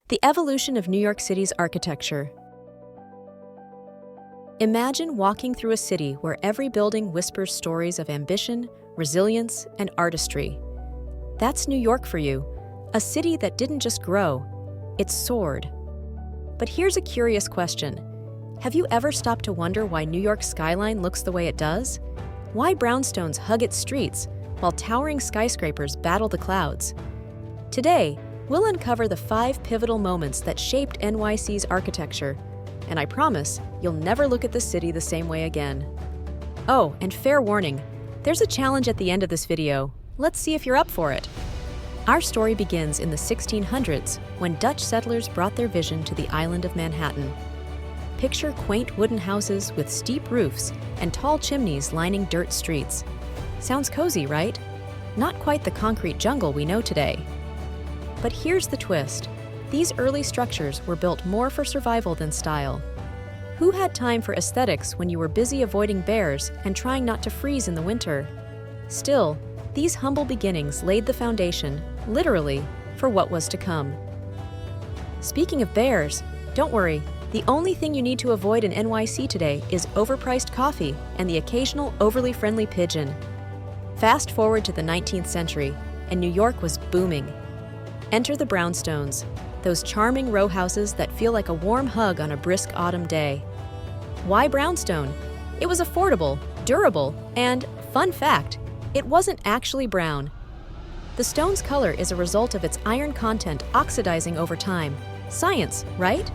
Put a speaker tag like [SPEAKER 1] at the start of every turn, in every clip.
[SPEAKER 1] The evolution of New York City's architecture. Imagine walking through a city where every building whispers stories of ambition, resilience, and artistry. That's New York for you, a city that didn't just grow, it soared. But here's a curious question. Have you ever stopped to wonder why New York's skyline looks the way it does? Why brownstones hug its streets while towering skyscrapers battle the clouds? Today, we'll uncover the 5 pivotal moments that shaped NYC's architecture, and I promise you'll never look at the city the same way again. Oh, and fair warning, there's a challenge at the end of this video. Let's see if you're up for it. Our story begins in the 1600s when Dutch settlers brought their vision to the island of Manhattan. Picture quaint wooden houses with steep roofs and tall chimneys lining dirt streets. Sounds cozy, right? Not quite the concrete jungle we know today. But here's the twist. These early structures were built more for survival than style. Who had time for aesthetics when you were busy avoiding bears and trying not to freeze in the winter? Still, these humble beginnings laid the foundation, literally, for what was to come. Speaking of bears, don't worry, the only thing you need to avoid in NYC today is overpriced coffee and the occasional overly friendly pigeon. Fast forward to the 19th century, and New York was booming. Enter the brownstones, those charming row houses that feel like a warm hug on a brisk autumn day. Why brownstone? It was affordable, durable, and, fun fact, it wasn't actually brown. The stone's color is a result of its iron content oxidizing over time. Science, right?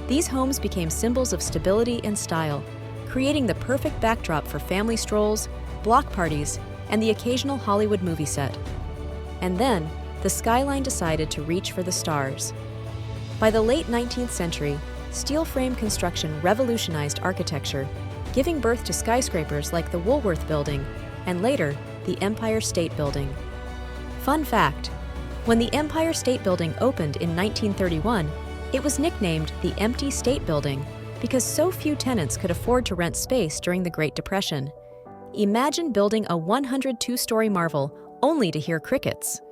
[SPEAKER 1] These homes became symbols of stability and style, creating the perfect backdrop for family strolls, block parties, and the occasional Hollywood movie set. And then, the skyline decided to reach for the stars. By the late 19th century, steel frame construction revolutionized architecture, giving birth to skyscrapers like the Woolworth Building and later, the Empire State Building. Fun fact, when the Empire State Building opened in 1931, it was nicknamed the Empty State Building because so few tenants could afford to rent space during the Great Depression. Imagine building a 102-story marvel only to hear crickets.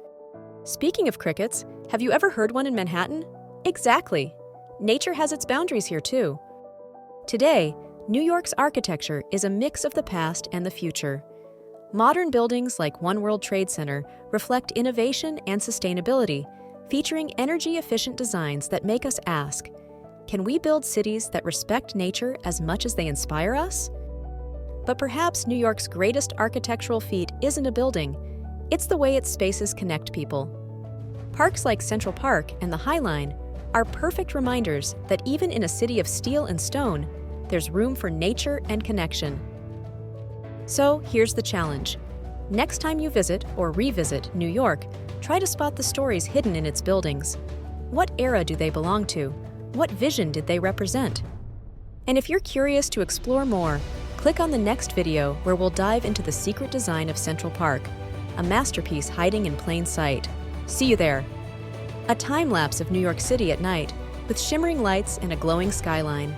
[SPEAKER 1] Speaking of crickets, have you ever heard one in Manhattan? Exactly. Nature has its boundaries here too. Today, New York's architecture is a mix of the past and the future. Modern buildings like One World Trade Center reflect innovation and sustainability, featuring energy-efficient designs that make us ask, can we build cities that respect nature as much as they inspire us? But perhaps New York's greatest architectural feat isn't a building, it's the way its spaces connect people. Parks like Central Park and the High Line are perfect reminders that even in a city of steel and stone, there's room for nature and connection. So here's the challenge. Next time you visit or revisit New York, try to spot the stories hidden in its buildings. What era do they belong to? What vision did they represent? And if you're curious to explore more, click on the next video where we'll dive into the secret design of Central Park, a masterpiece hiding in plain sight. See you there. A time-lapse of New York City at night, with shimmering lights and a glowing skyline.